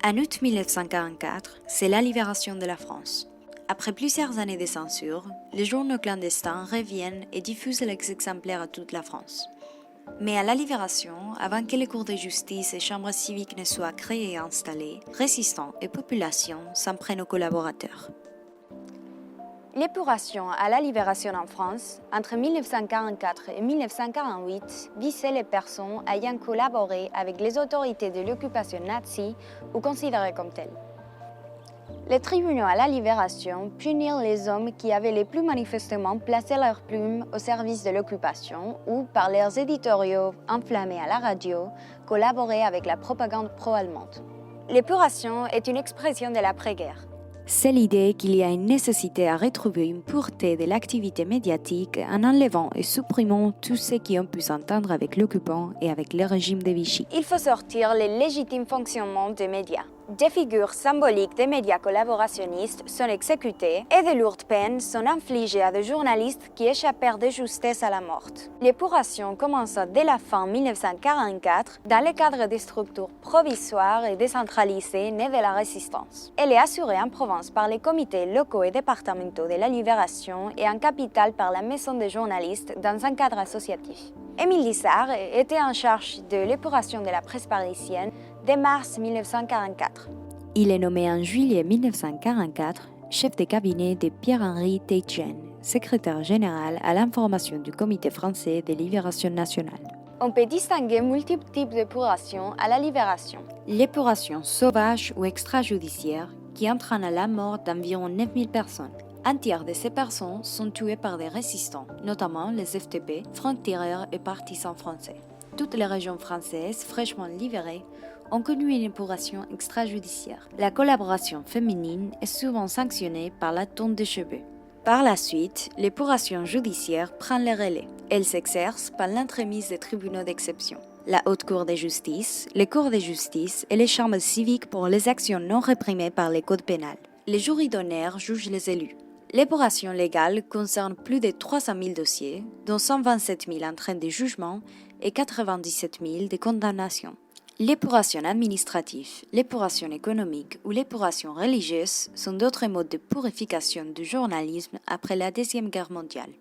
En août 1944, c'est la libération de la France. Après plusieurs années de censure, les journaux clandestins reviennent et diffusent leurs exemplaires à toute la France. Mais à la libération, avant que les cours de justice et chambres civiques ne soient créées et installées, résistants et population s'en prennent aux collaborateurs. L'épuration à la libération en France, entre 1944 et 1948, visait les personnes ayant collaboré avec les autorités de l'occupation nazie ou considérées comme telles. Les tribunaux à la libération punirent les hommes qui avaient le plus manifestement placé leurs plumes au service de l'occupation ou, par leurs éditoriaux enflammés à la radio, collaboré avec la propagande pro-allemande. L'épuration est une expression de l'après-guerre. C'est l'idée qu'il y a une nécessité à retrouver une pureté de l'activité médiatique en enlevant et supprimant tous ceux qui ont pu s'entendre avec l'occupant et avec le régime de Vichy. Il faut sortir le légitime fonctionnement des médias. Des figures symboliques des médias collaborationnistes sont exécutées et de lourdes peines sont infligées à des journalistes qui échappèrent de justesse à la mort. L'épuration commença dès la fin 1944 dans le cadre des structures provisoires et décentralisées nées de la résistance. Elle est assurée en province par les comités locaux et départementaux de la libération et en capitale par la maison des journalistes dans un cadre associatif. Émile Lissard était en charge de l'épuration de la presse parisienne dès mars 1944. Il est nommé en juillet 1944 chef de cabinet de Pierre-Henri Teitgen, secrétaire général à l'information du Comité français de libération nationale. On peut distinguer multiples types d'épuration à la libération. L'épuration sauvage ou extrajudiciaire qui entraîne à la mort d'environ 9000 personnes. Un tiers de ces personnes sont tuées par des résistants, notamment les FTP, francs-tireurs et partisans français. Toutes les régions françaises fraîchement libérées ont connu une épuration extrajudiciaire. La collaboration féminine est souvent sanctionnée par la tonte de cheveux. Par la suite, l'épuration judiciaire prend le relais. Elle s'exerce par l'entremise des tribunaux d'exception. La Haute Cour de justice, les cours de justice et les chambres civiques pour les actions non réprimées par les codes pénals. Les jurys d'honneur jugent les élus. L'épuration légale concerne plus de 300 000 dossiers, dont 127 000 en train de jugement et 97 000 de condamnation. L'épuration administrative, l'épuration économique ou l'épuration religieuse sont d'autres modes de purification du journalisme après la Deuxième Guerre mondiale.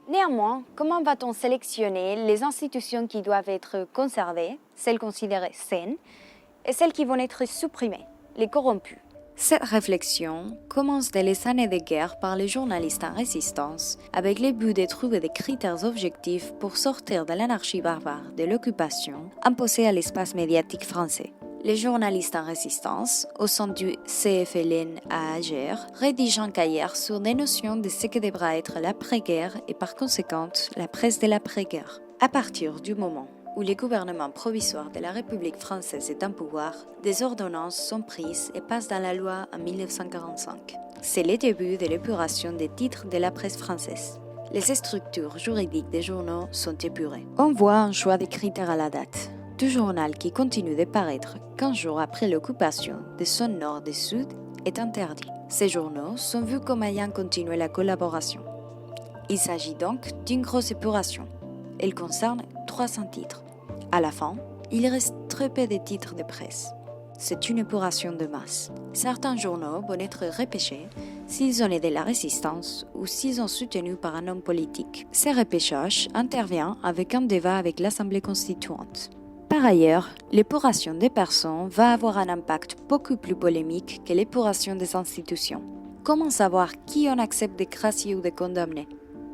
Néanmoins, comment va-t-on sélectionner les institutions qui doivent être conservées, celles considérées saines, et celles qui vont être supprimées, les corrompues? Cette réflexion commence dès les années de guerre par les journalistes en résistance, avec le but de trouver des critères objectifs pour sortir de l'anarchie barbare de l'occupation imposée à l'espace médiatique français. Les journalistes en résistance, au sein du CFLN à Alger, rédigent un cahier sur des notions de ce que devra être l'après-guerre et par conséquent la presse de l'après-guerre. À partir du moment où le gouvernement provisoire de la République française est en pouvoir, des ordonnances sont prises et passent dans la loi en 1945. C'est le début de l'épuration des titres de la presse française. Les structures juridiques des journaux sont épurées. On voit un choix de critères à la date. Tout journal qui continue de paraître 15 jours après l'occupation de son nord et sud est interdit. Ces journaux sont vus comme ayant continué la collaboration. Il s'agit donc d'une grosse épuration. Elle concerne 300 titres. À la fin, il reste très peu de titres de presse. C'est une épuration de masse. Certains journaux vont être repêchés s'ils ont aidé la résistance ou s'ils sont soutenus par un homme politique. Ce repêchage intervient avec un débat avec l'Assemblée constituante. Par ailleurs, l'épuration des personnes va avoir un impact beaucoup plus polémique que l'épuration des institutions. Comment savoir qui on accepte de gracier ou de condamner?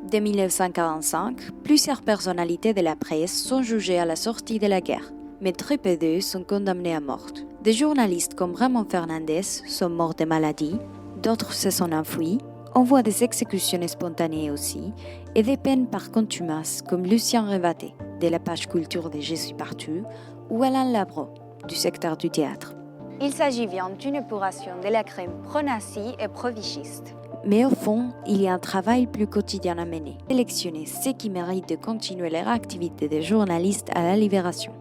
Dès 1945, plusieurs personnalités de la presse sont jugées à la sortie de la guerre, mais très peu d'eux sont condamnés à mort. Des journalistes comme Ramon Fernandez sont morts de maladie, d'autres se sont enfuis, on voit des exécutions spontanées aussi, et des peines par contumace comme Lucien Revaté, de la page culture de Je suis partout, ou Alain Labro, du secteur du théâtre. Il s'agit bien d'une épuration de la crème pro-nazi et pro-vichiste. Mais au fond, il y a un travail plus quotidien à mener. Sélectionner ceux qui méritent de continuer leur activité de journaliste à la libération.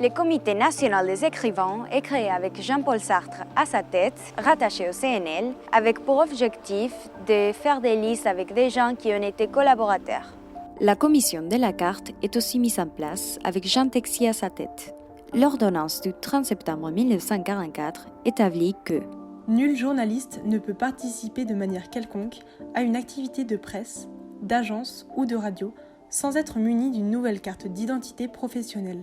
Le Comité national des écrivains est créé avec Jean-Paul Sartre à sa tête, rattaché au CNL, avec pour objectif de faire des listes avec des gens qui ont été collaborateurs. La commission de la carte est aussi mise en place avec Jean Texier à sa tête. L'ordonnance du 30 septembre 1944 établit que nul journaliste ne peut participer de manière quelconque à une activité de presse, d'agence ou de radio sans être muni d'une nouvelle carte d'identité professionnelle.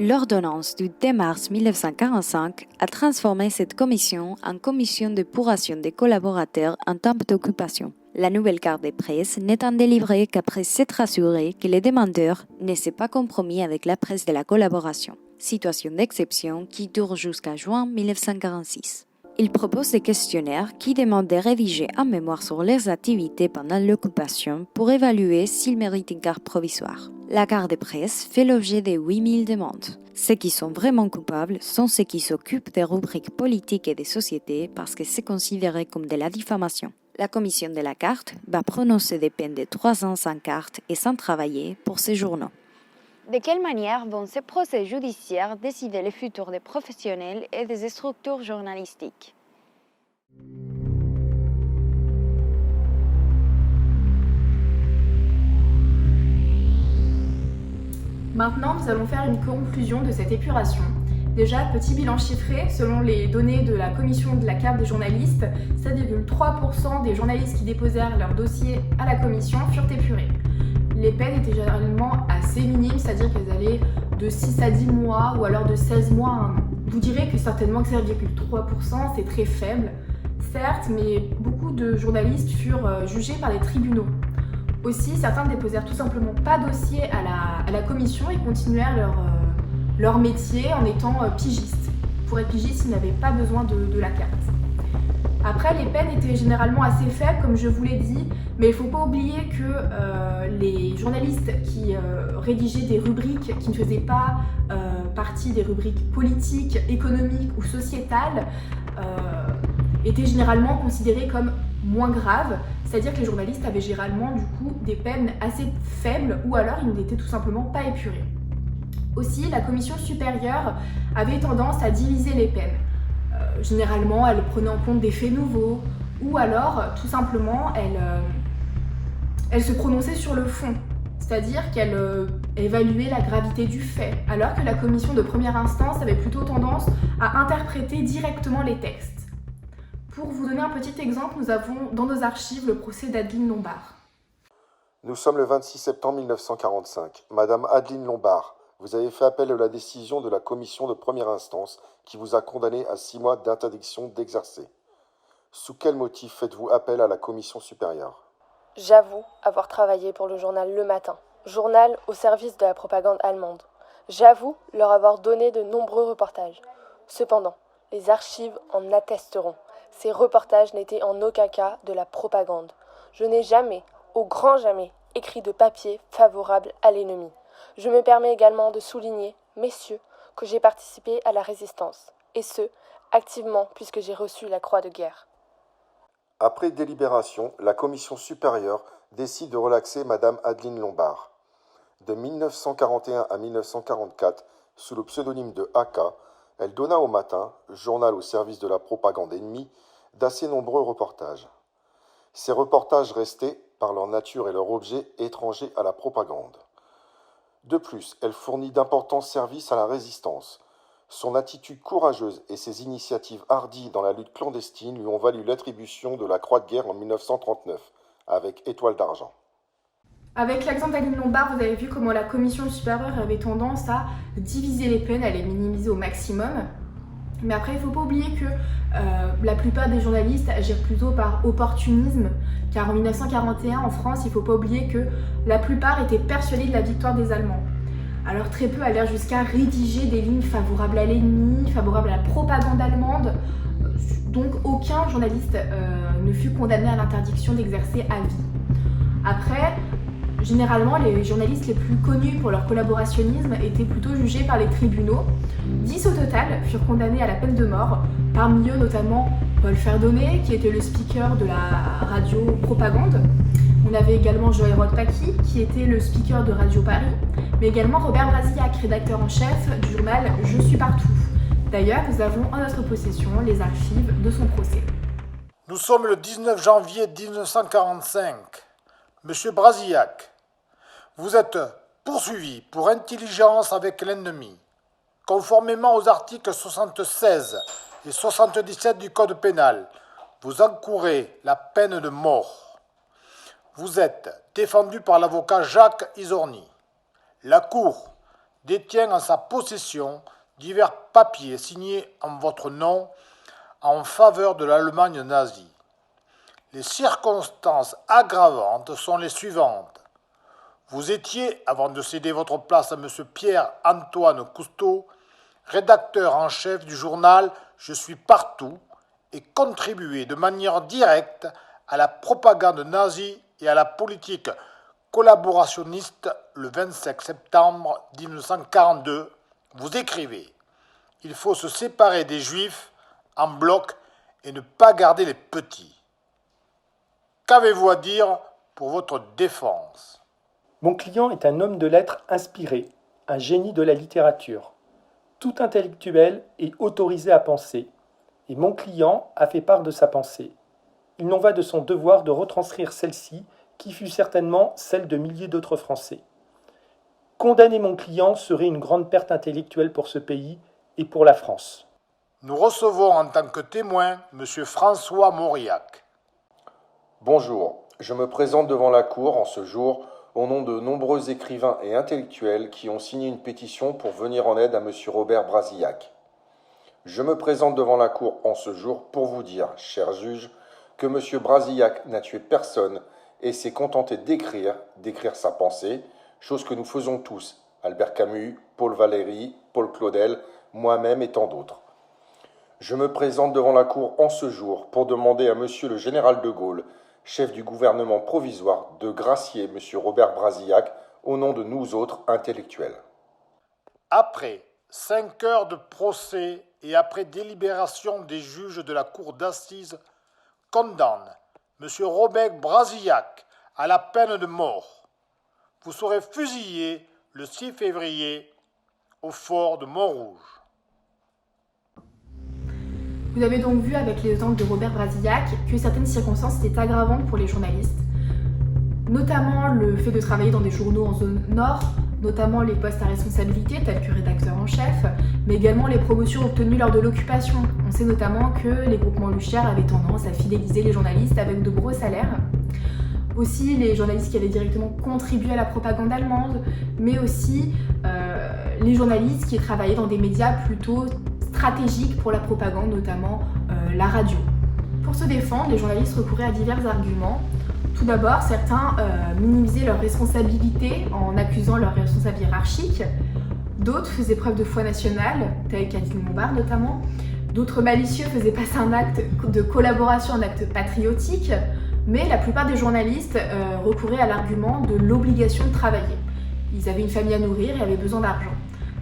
L'ordonnance du 2 mars 1945 a transformé cette commission en commission d'épuration des collaborateurs en temps d'occupation. La nouvelle carte de presse n'étant délivrée qu'après s'être assuré que les demandeurs ne s'est pas compromis avec la presse de la collaboration. Situation d'exception qui dure jusqu'à juin 1946. Il propose des questionnaires qui demandent de rédiger un mémoire sur leurs activités pendant l'occupation pour évaluer s'ils méritent une carte provisoire. La carte de presse fait l'objet de 8000 demandes. Ceux qui sont vraiment coupables sont ceux qui s'occupent des rubriques politiques et des sociétés parce que c'est considéré comme de la diffamation. La commission de la carte va prononcer des peines de 3 ans sans carte et sans travailler pour ces journaux. De quelle manière vont ces procès judiciaires décider le futur des professionnels et des structures journalistiques? Maintenant, nous allons faire une conclusion de cette épuration. Déjà, petit bilan chiffré, selon les données de la commission de la carte des journalistes, 7,3% des journalistes qui déposèrent leur dossier à la commission furent épurés. Les peines étaient généralement assez minimes, c'est-à-dire qu'elles allaient de 6 à 10 mois ou alors de 16 mois à 1 an. Vous direz que certainement que 7,3% c'est très faible, certes, mais beaucoup de journalistes furent jugés par les tribunaux. Aussi, certains ne déposèrent tout simplement pas dossier à la commission et continuèrent leur métier en étant pigistes. Pour être pigiste, ils n'avaient pas besoin de la carte. Après, les peines étaient généralement assez faibles, comme je vous l'ai dit, mais il ne faut pas oublier que les journalistes qui rédigeaient des rubriques qui ne faisaient pas partie des rubriques politiques, économiques ou sociétales étaient généralement considérés comme moins graves, c'est-à-dire que les journalistes avaient généralement du coup des peines assez faibles ou alors ils n'étaient tout simplement pas épurés. Aussi, la commission supérieure avait tendance à diviser les peines. Généralement, elle prenait en compte des faits nouveaux ou alors, tout simplement, elle se prononçait sur le fond, c'est-à-dire qu'elle évaluait la gravité du fait, alors que la commission de première instance avait plutôt tendance à interpréter directement les textes. Pour vous donner un petit exemple, nous avons dans nos archives le procès d'Adeline Lombard. Nous sommes le 26 septembre 1945. Madame Adeline Lombard, vous avez fait appel à la décision de la commission de première instance qui vous a condamné à 6 mois d'interdiction d'exercer. Sous quel motif faites-vous appel à la commission supérieure ? J'avoue avoir travaillé pour le journal Le Matin, journal au service de la propagande allemande. J'avoue leur avoir donné de nombreux reportages. Cependant, les archives en attesteront. Ces reportages n'étaient en aucun cas de la propagande. Je n'ai jamais, au grand jamais, écrit de papier favorable à l'ennemi. Je me permets également de souligner, messieurs, que j'ai participé à la résistance, et ce, activement puisque j'ai reçu la croix de guerre. Après délibération, la commission supérieure décide de relaxer Madame Adeline Lombard. De 1941 à 1944, sous le pseudonyme de AK, elle donna au Matin, journal au service de la propagande ennemie, d'assez nombreux reportages. Ces reportages restaient, par leur nature et leur objet, étrangers à la propagande. De plus, elle fournit d'importants services à la résistance. Son attitude courageuse et ses initiatives hardies dans la lutte clandestine lui ont valu l'attribution de la Croix de guerre en 1939, avec étoile d'argent. Avec l'exemple d'Adeline Lombard, vous avez vu comment la commission supérieure avait tendance à diviser les peines, à les minimiser au maximum. Mais après, il ne faut pas oublier que la plupart des journalistes agirent plutôt par opportunisme, car en 1941, en France, il ne faut pas oublier que la plupart étaient persuadés de la victoire des Allemands. Alors très peu allèrent jusqu'à rédiger des lignes favorables à l'ennemi, favorables à la propagande allemande. Donc aucun journaliste ne fut condamné à l'interdiction d'exercer à vie. Après, généralement, les journalistes les plus connus pour leur collaborationnisme étaient plutôt jugés par les tribunaux. 10 au total furent condamnés à la peine de mort, parmi eux notamment Paul Ferdonnet, qui était le speaker de la radio Propagande. On avait également Joël Paqui, qui était le speaker de Radio Paris, mais également Robert Brasillac, rédacteur en chef du journal Je suis partout. D'ailleurs, nous avons en notre possession les archives de son procès. Nous sommes le 19 janvier 1945. Monsieur Brasillac, vous êtes poursuivi pour intelligence avec l'ennemi. conformément aux articles 76 et 77 du Code pénal, vous encourez la peine de mort. Vous êtes défendu par l'avocat Jacques Isorni. La Cour détient en sa possession divers papiers signés en votre nom en faveur de l'Allemagne nazie. Les circonstances aggravantes sont les suivantes. Vous étiez, avant de céder votre place à M. Pierre-Antoine Cousteau, rédacteur en chef du journal Je suis partout et contribué de manière directe à la propagande nazie et à la politique collaborationniste le 25 septembre 1942. Vous écrivez « Il faut se séparer des Juifs en bloc et ne pas garder les petits ». Qu'avez-vous à dire pour votre défense ? Mon client est un homme de lettres inspiré, un génie de la littérature. Tout intellectuel est autorisé à penser, et mon client a fait part de sa pensée. Il n'en va de son devoir de retranscrire celle-ci, qui fut certainement celle de milliers d'autres Français. Condamner mon client serait une grande perte intellectuelle pour ce pays et pour la France. Nous recevons en tant que témoin M. François Mauriac. Bonjour, je me présente devant la Cour en ce jour au nom de nombreux écrivains et intellectuels qui ont signé une pétition pour venir en aide à M. Robert Brasillac. Je me présente devant la Cour en ce jour pour vous dire, chers juges, que M. Brasillac n'a tué personne et s'est contenté d'écrire sa pensée, chose que nous faisons tous, Albert Camus, Paul Valéry, Paul Claudel, moi-même et tant d'autres. Je me présente devant la Cour en ce jour pour demander à M. le général de Gaulle, chef du gouvernement provisoire, de gracier M. Robert Brasillac au nom de nous autres intellectuels. Après 5 heures de procès et après délibération des juges de la cour d'assises, condamne M. Robert Brasillac à la peine de mort. Vous serez fusillé le 6 février au fort de Montrouge. Vous avez donc vu avec l'exemple de Robert Brasillac que certaines circonstances étaient aggravantes pour les journalistes, notamment le fait de travailler dans des journaux en zone nord, notamment les postes à responsabilité tels que rédacteur en chef, mais également les promotions obtenues lors de l'occupation. On sait notamment que les groupements Luchière avaient tendance à fidéliser les journalistes avec de gros salaires. Aussi les journalistes qui avaient directement contribué à la propagande allemande, mais aussi les journalistes qui travaillaient dans des médias plutôt stratégiques pour la propagande, notamment la radio. Pour se défendre, les journalistes recouraient à divers arguments. Tout d'abord, certains minimisaient leurs responsabilités en accusant leurs responsables hiérarchiques. D'autres faisaient preuve de foi nationale, tels qu'Adil Lombard notamment. D'autres malicieux faisaient passer un acte de collaboration, un acte patriotique. Mais la plupart des journalistes recouraient à l'argument de l'obligation de travailler. Ils avaient une famille à nourrir et avaient besoin d'argent.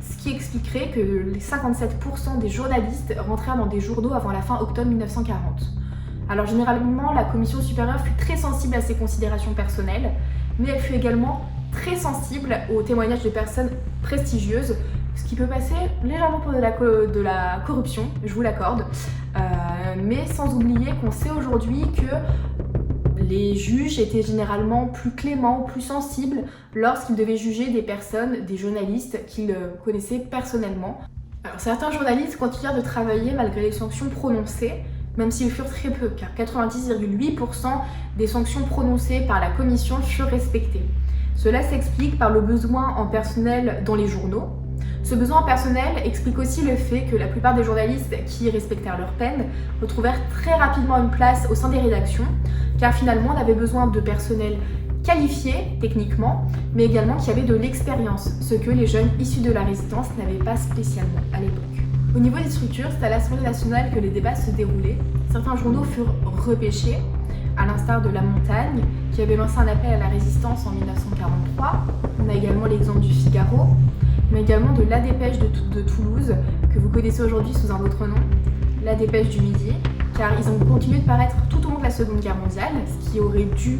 Ce qui expliquerait que les 57% des journalistes rentrèrent dans des journaux avant la fin octobre 1940. Alors généralement, la commission supérieure fut très sensible à ces considérations personnelles, mais elle fut également très sensible aux témoignages de personnes prestigieuses, ce qui peut passer légèrement pour de la corruption, je vous l'accorde, mais sans oublier qu'on sait aujourd'hui que les juges étaient généralement plus cléments, plus sensibles lorsqu'ils devaient juger des personnes, des journalistes qu'ils connaissaient personnellement. Alors, certains journalistes continuèrent de travailler malgré les sanctions prononcées, même s'ils furent très peu, car 90,8% des sanctions prononcées par la commission furent respectées. Cela s'explique par le besoin en personnel dans les journaux. Ce besoin en personnel explique aussi le fait que la plupart des journalistes qui respectèrent leur peine retrouvèrent très rapidement une place au sein des rédactions, car finalement on avait besoin de personnel qualifié techniquement, mais également qui avait de l'expérience, ce que les jeunes issus de la résistance n'avaient pas spécialement à l'époque. Au niveau des structures, c'est à l'Assemblée nationale que les débats se déroulaient. Certains journaux furent repêchés, à l'instar de La Montagne, qui avait lancé un appel à la résistance en 1943. On a également l'exemple du Figaro, mais également de La Dépêche de Toulouse, que vous connaissez aujourd'hui sous un autre nom, La Dépêche du Midi, car ils ont continué de paraître tout au long de la Seconde Guerre mondiale, ce qui aurait dû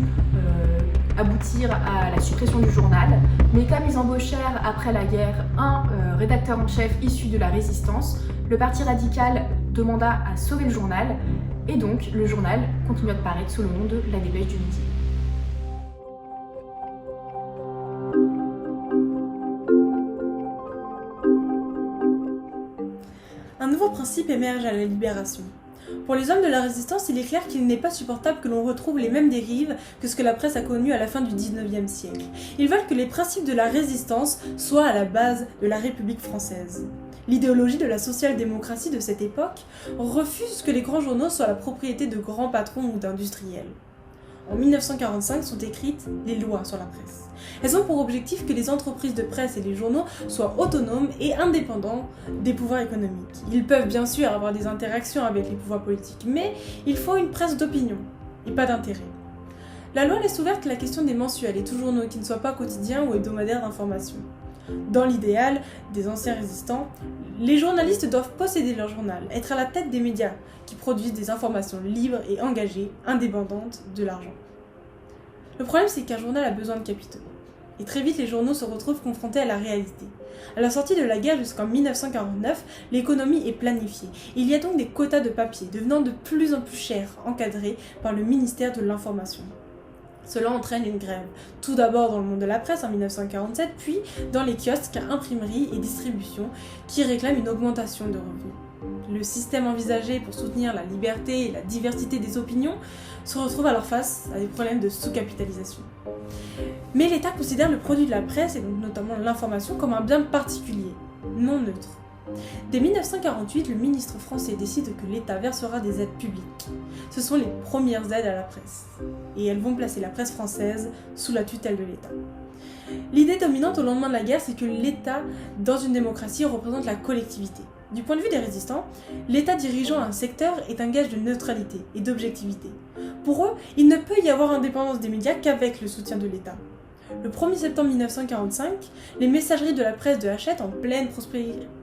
aboutir à la suppression du journal. Mais comme ils embauchèrent après la guerre un rédacteur en chef issu de la résistance, le Parti radical demanda à sauver le journal, et donc le journal continua de paraître sous le nom de La Dépêche du Midi. Un nouveau principe émerge à la Libération. Pour les hommes de la résistance, il est clair qu'il n'est pas supportable que l'on retrouve les mêmes dérives que ce que la presse a connu à la fin du XIXe siècle. Ils veulent que les principes de la résistance soient à la base de la République française. L'idéologie de la social-démocratie de cette époque refuse que les grands journaux soient la propriété de grands patrons ou d'industriels. En 1945 sont écrites les lois sur la presse. Elles ont pour objectif que les entreprises de presse et les journaux soient autonomes et indépendants des pouvoirs économiques. Ils peuvent bien sûr avoir des interactions avec les pouvoirs politiques, mais il faut une presse d'opinion et pas d'intérêt. La loi laisse ouverte la question des mensuels et tout journaux qui ne soient pas quotidiens ou hebdomadaires d'information. Dans l'idéal des anciens résistants, les journalistes doivent posséder leur journal, être à la tête des médias qui produisent des informations libres et engagées, indépendantes de l'argent. Le problème, c'est qu'un journal a besoin de capitaux. Et très vite, les journaux se retrouvent confrontés à la réalité. À la sortie de la guerre jusqu'en 1949, l'économie est planifiée. Il y a donc des quotas de papier, devenant de plus en plus chers, encadrés par le ministère de l'Information. Cela entraîne une grève, tout d'abord dans le monde de la presse en 1947, puis dans les kiosques, imprimeries et distributions qui réclament une augmentation de revenus. Le système envisagé pour soutenir la liberté et la diversité des opinions se retrouve alors face à des problèmes de sous-capitalisation. Mais l'État considère le produit de la presse, et donc notamment l'information, comme un bien particulier, non neutre. Dès 1948, le ministre français décide que l'État versera des aides publiques. Ce sont les premières aides à la presse, et elles vont placer la presse française sous la tutelle de l'État. L'idée dominante au lendemain de la guerre, c'est que l'État, dans une démocratie, représente la collectivité. Du point de vue des résistants, l'État dirigeant un secteur est un gage de neutralité et d'objectivité. Pour eux, il ne peut y avoir indépendance des médias qu'avec le soutien de l'État. Le 1er septembre 1945, les messageries de la presse de Hachette, en pleine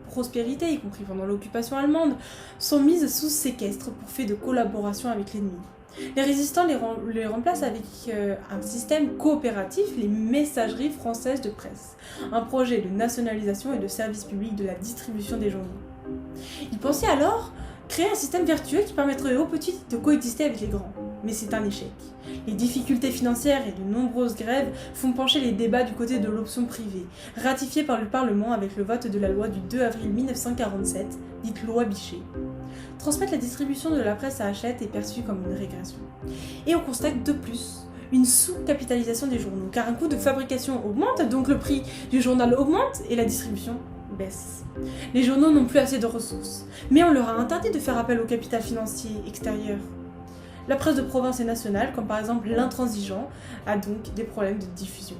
prospérité, y compris pendant l'occupation allemande, sont mises sous séquestre pour fait de collaboration avec l'ennemi. Les résistants les remplacent avec un système coopératif, les messageries françaises de presse, un projet de nationalisation et de service public de la distribution des journaux. Ils pensaient alors créer un système vertueux qui permettrait aux petits de coexister avec les grands. Mais c'est un échec. Les difficultés financières et de nombreuses grèves font pencher les débats du côté de l'option privée, ratifiée par le Parlement avec le vote de la loi du 2 avril 1947, dite loi Bichet. Transmettre la distribution de la presse à Hachette est perçu comme une régression. Et on constate de plus une sous-capitalisation des journaux, car un coût de fabrication augmente, donc le prix du journal augmente et la distribution baisse. Les journaux n'ont plus assez de ressources, mais on leur a interdit de faire appel au capital financier extérieur. La presse de province et nationale, comme par exemple l'Intransigeant, a donc des problèmes de diffusion.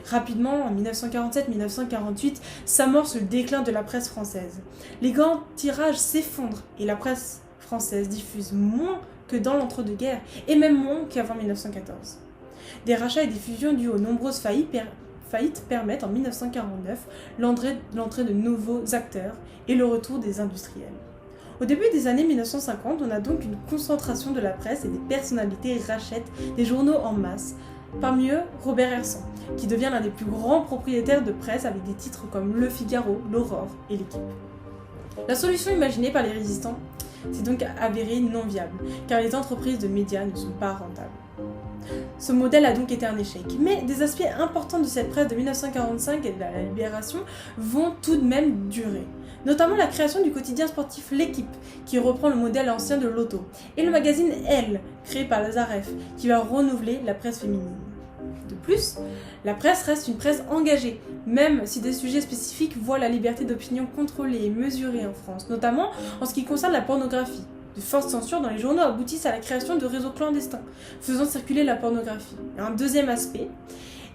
Rapidement, en 1947-1948, s'amorce le déclin de la presse française. Les grands tirages s'effondrent et la presse française diffuse moins que dans l'entre-deux-guerres, et même moins qu'avant 1914. Des rachats et des fusions dues aux nombreuses faillites permettent en 1949 l'entrée de nouveaux acteurs et le retour des industriels. Au début des années 1950, on a donc une concentration de la presse et des personnalités rachètent des journaux en masse. Parmi eux, Robert Hersant, qui devient l'un des plus grands propriétaires de presse avec des titres comme Le Figaro, L'Aurore et L'Équipe. La solution imaginée par les résistants s'est donc avérée non viable, car les entreprises de médias ne sont pas rentables. Ce modèle a donc été un échec, mais des aspects importants de cette presse de 1945 et de la Libération vont tout de même durer. Notamment la création du quotidien sportif L'Équipe, qui reprend le modèle ancien de l'Auto, et le magazine Elle, créé par Lazareff, qui va renouveler la presse féminine. De plus, la presse reste une presse engagée, même si des sujets spécifiques voient la liberté d'opinion contrôlée et mesurée en France, notamment en ce qui concerne la pornographie. De fortes censures dans les journaux aboutissent à la création de réseaux clandestins, faisant circuler la pornographie. Un deuxième aspect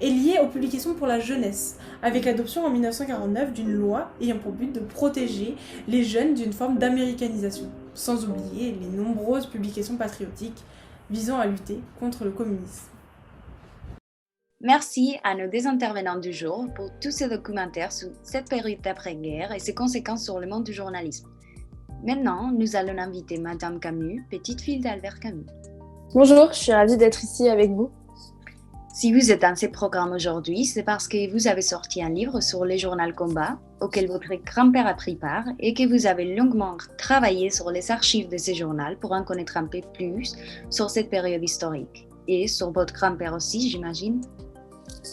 est lié aux publications pour la jeunesse, avec l'adoption en 1949 d'une loi ayant pour but de protéger les jeunes d'une forme d'américanisation, sans oublier les nombreuses publications patriotiques visant à lutter contre le communisme. Merci à nos deux intervenants du jour pour tous ces documentaires sur cette période d'après-guerre et ses conséquences sur le monde du journalisme. Maintenant, nous allons inviter Madame Camus, petite-fille d'Albert Camus. Bonjour, je suis ravie d'être ici avec vous. Si vous êtes dans ce programme aujourd'hui, c'est parce que vous avez sorti un livre sur le journal Combat, auquel votre grand-père a pris part, et que vous avez longuement travaillé sur les archives de ce journal pour en connaître un peu plus sur cette période historique. Et sur votre grand-père aussi, j'imagine.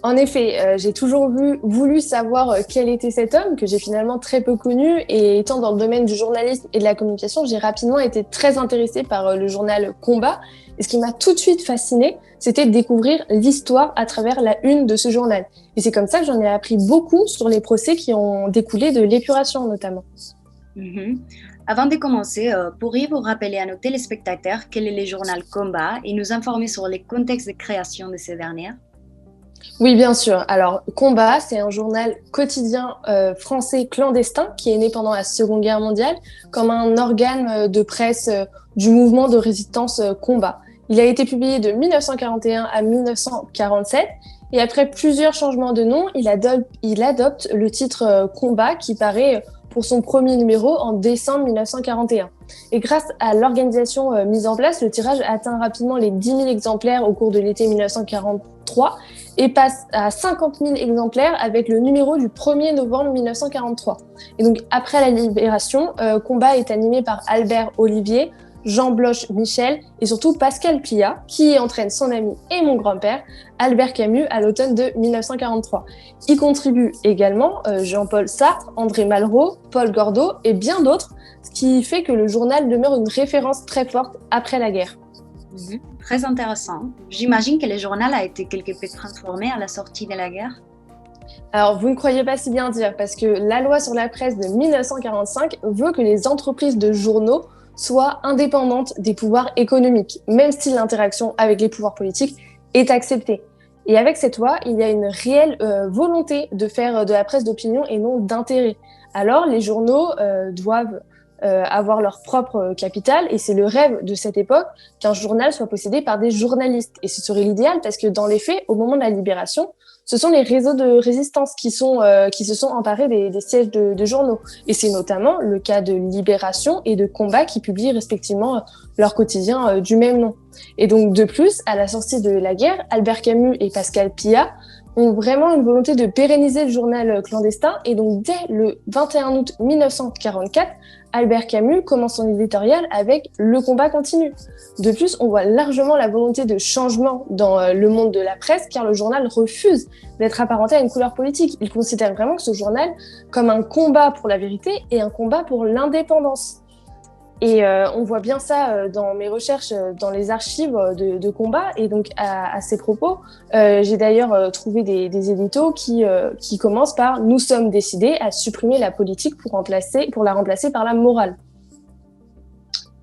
En effet, j'ai toujours voulu savoir quel était cet homme, que j'ai finalement très peu connu, et étant dans le domaine du journalisme et de la communication, j'ai rapidement été très intéressée par le journal Combat. Et ce qui m'a tout de suite fascinée, c'était de découvrir l'histoire à travers la une de ce journal. Et c'est comme ça que j'en ai appris beaucoup sur les procès qui ont découlé de l'épuration notamment. Mhm. Avant de commencer, pourriez-vous rappeler à nos téléspectateurs quel est le journal Combat et nous informer sur les contextes de création de ces dernières? Oui, bien sûr. Alors, Combat, c'est un journal quotidien français clandestin qui est né pendant la Seconde Guerre mondiale comme un organe de presse du mouvement de résistance Combat. Il a été publié de 1941 à 1947 et après plusieurs changements de nom, il adopte le titre Combat qui paraît pour son premier numéro en décembre 1941. Et grâce à l'organisation mise en place, le tirage atteint rapidement les 10 000 exemplaires au cours de l'été 1943 et passe à 50 000 exemplaires avec le numéro du 1er novembre 1943. Et donc, après la Libération, Combat est animé par Albert Olivier, Jean Bloch-Michel et surtout Pascal Pia, qui entraîne son ami et mon grand-père, Albert Camus, à l'automne de 1943. Y contribuent également Jean-Paul Sartre, André Malraux, Paul Gordeau et bien d'autres, ce qui fait que le journal demeure une référence très forte après la guerre. Très intéressant. J'imagine que le journal a été quelque peu transformé à la sortie de la guerre. Alors, vous ne croyez pas si bien dire, parce que la loi sur la presse de 1945 veut que les entreprises de journaux soient indépendantes des pouvoirs économiques, même si l'interaction avec les pouvoirs politiques est acceptée. Et avec cette loi, il y a une réelle volonté de faire de la presse d'opinion et non d'intérêt. Alors, les journaux doivent avoir leur propre capital, et c'est le rêve de cette époque qu'un journal soit possédé par des journalistes. Et ce serait l'idéal parce que dans les faits, au moment de la Libération, ce sont les réseaux de résistance qui se sont emparés des sièges de journaux. Et c'est notamment le cas de Libération et de Combat qui publient respectivement leur quotidien du même nom. Et donc de plus, à la sortie de la guerre, Albert Camus et Pascal Pia ont vraiment une volonté de pérenniser le journal clandestin. Et donc dès le 21 août 1944, Albert Camus commence son éditorial avec Le combat continue. De plus, on voit largement la volonté de changement dans le monde de la presse, car le journal refuse d'être apparenté à une couleur politique. Il considère vraiment que ce journal comme un combat pour la vérité et un combat pour l'indépendance. Et on voit bien ça dans mes recherches dans les archives de Combat. Et donc, à ces propos, j'ai d'ailleurs trouvé des éditos qui commencent par « Nous sommes décidés à supprimer la politique pour la remplacer par la morale ».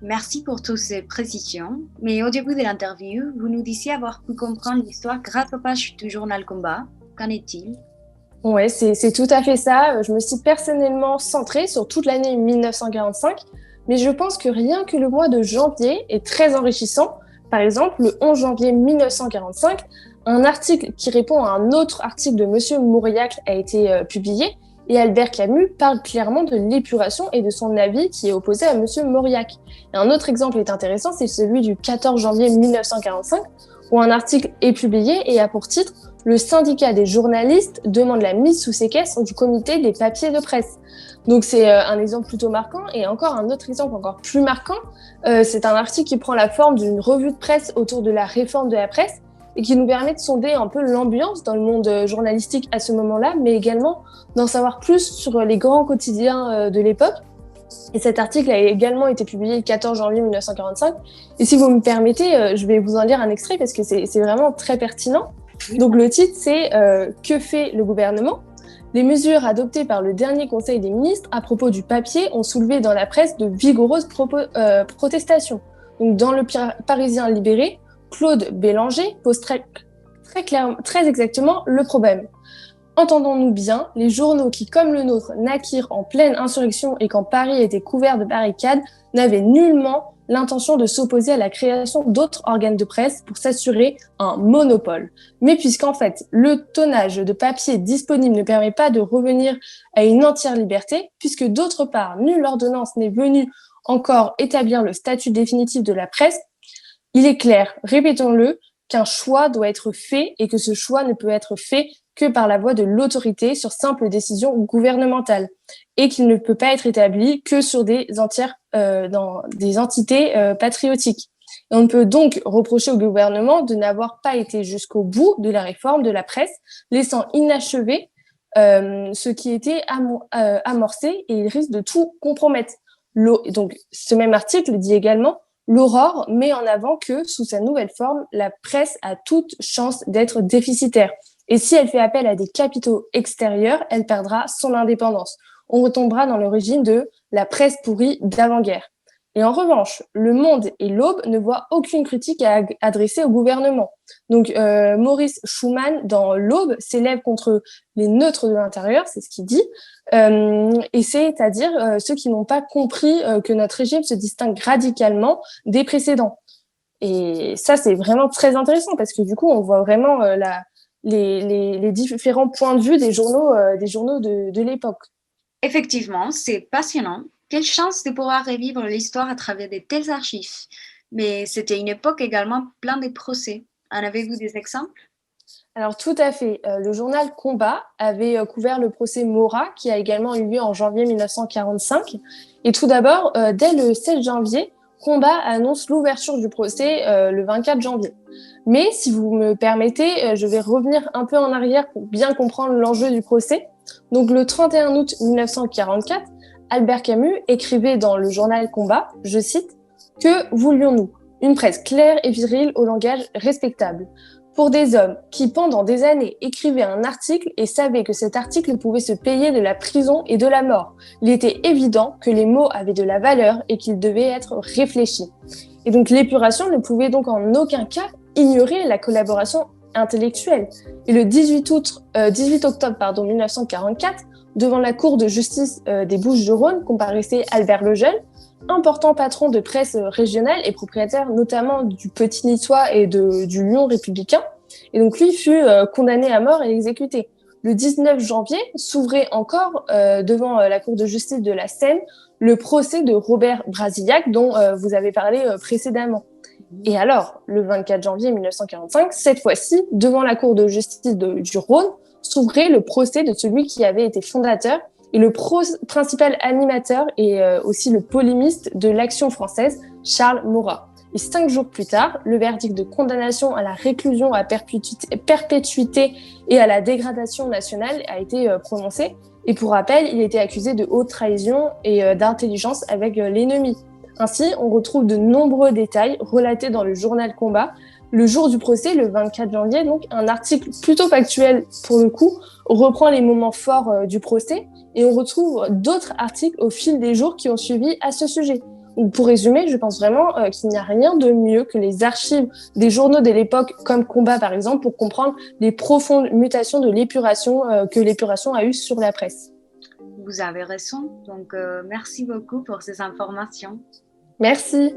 Merci pour toutes ces précisions. Mais au début de l'interview, vous nous disiez avoir pu comprendre l'histoire grâce aux pages du journal Combat. Qu'en est-il? Ouais, c'est tout à fait ça. Je me suis personnellement centrée sur toute l'année 1945. Mais je pense que rien que le mois de janvier est très enrichissant. Par exemple, le 11 janvier 1945, un article qui répond à un autre article de Monsieur Mauriac a été publié et Albert Camus parle clairement de l'épuration et de son avis qui est opposé à Monsieur Mauriac. Et un autre exemple est intéressant, c'est celui du 14 janvier 1945 où un article est publié et a pour titre « Le syndicat des journalistes demande la mise sous séquestre du comité des papiers de presse ». Donc c'est un exemple plutôt marquant. Et encore un autre exemple encore plus marquant, c'est un article qui prend la forme d'une revue de presse autour de la réforme de la presse et qui nous permet de sonder un peu l'ambiance dans le monde journalistique à ce moment-là, mais également d'en savoir plus sur les grands quotidiens de l'époque. Et cet article a également été publié le 14 janvier 1945. Et si vous me permettez, je vais vous en lire un extrait parce que c'est vraiment très pertinent. Donc le titre, c'est « Que fait le gouvernement ?» Les mesures adoptées par le dernier Conseil des ministres à propos du papier ont soulevé dans la presse de vigoureuses protestations. Donc, dans le Parisien libéré, Claude Bélanger pose très exactement le problème. Entendons-nous bien, les journaux qui, comme le nôtre, naquirent en pleine insurrection et quand Paris était couvert de barricades, n'avaient nullement l'intention de s'opposer à la création d'autres organes de presse pour s'assurer un monopole. Mais puisqu'en fait, le tonnage de papier disponible ne permet pas de revenir à une entière liberté, puisque d'autre part, nulle ordonnance n'est venue encore établir le statut définitif de la presse, il est clair, répétons-le, qu'un choix doit être fait et que ce choix ne peut être fait que par la voie de l'autorité sur simple décision gouvernementale et qu'il ne peut pas être établi que sur des entités patriotiques. On peut donc reprocher au gouvernement de n'avoir pas été jusqu'au bout de la réforme de la presse, laissant inachevé ce qui était amorcé, et il risque de tout compromettre. Donc, ce même article dit également: l'Aurore met en avant que, sous sa nouvelle forme, la presse a toute chance d'être déficitaire. Et si elle fait appel à des capitaux extérieurs, elle perdra son indépendance. On retombera dans le régime de la presse pourrie d'avant-guerre. Et en revanche, Le Monde et l'Aube ne voient aucune critique à adresser au gouvernement. Donc, Maurice Schumann, dans l'Aube, s'élève contre les neutres de l'intérieur, c'est ce qu'il dit, et c'est-à-dire ceux qui n'ont pas compris que notre régime se distingue radicalement des précédents. Et ça, c'est vraiment très intéressant, parce que du coup, on voit vraiment les différents points de vue des journaux de l'époque. Effectivement, c'est passionnant. Quelle chance de pouvoir revivre l'histoire à travers de tels archives. Mais c'était une époque également pleine de procès. En avez-vous des exemples? Alors tout à fait. Le journal Combat avait couvert le procès Maurras, qui a également eu lieu en janvier 1945. Et tout d'abord, dès le 16 janvier, Combat annonce l'ouverture du procès le 24 janvier. Mais si vous me permettez, je vais revenir un peu en arrière pour bien comprendre l'enjeu du procès. Donc le 31 août 1944, Albert Camus écrivait dans le journal Combat, je cite: « Que voulions-nous ? Une presse claire et virile au langage respectable. Pour des hommes qui, pendant des années, écrivaient un article et savaient que cet article pouvait se payer de la prison et de la mort. Il était évident que les mots avaient de la valeur et qu'ils devaient être réfléchis. » Et donc l'épuration ne pouvait donc en aucun cas ignorer la collaboration intellectuelle. Et le 18 octobre 1944, devant la Cour de justice des Bouches-du-Rhône, comparaissait Albert Lejeune, important patron de presse régionale et propriétaire notamment du Petit Niçois et du Lion républicain. Et donc lui fut condamné à mort et exécuté. Le 19 janvier s'ouvrait encore devant la Cour de justice de la Seine le procès de Robert Brasillac dont vous avez parlé précédemment. Et alors, le 24 janvier 1945, cette fois-ci, devant la Cour de justice du Rhône, s'ouvrait le procès de celui qui avait été fondateur et le principal animateur et aussi le polémiste de l'Action française, Charles Maurras. Et 5 jours plus tard, le verdict de condamnation à la réclusion à perpétuité et à la dégradation nationale a été prononcé. Et pour rappel, il était accusé de haute trahison et d'intelligence avec l'ennemi. Ainsi, on retrouve de nombreux détails relatés dans le journal Combat. Le jour du procès, le 24 janvier, donc, un article plutôt factuel pour le coup, reprend les moments forts du procès et on retrouve d'autres articles au fil des jours qui ont suivi à ce sujet. Donc, pour résumer, je pense vraiment qu'il n'y a rien de mieux que les archives des journaux de l'époque, comme Combat par exemple, pour comprendre les profondes mutations de l'épuration que l'épuration a eues sur la presse. Vous avez raison, donc merci beaucoup pour ces informations. Merci.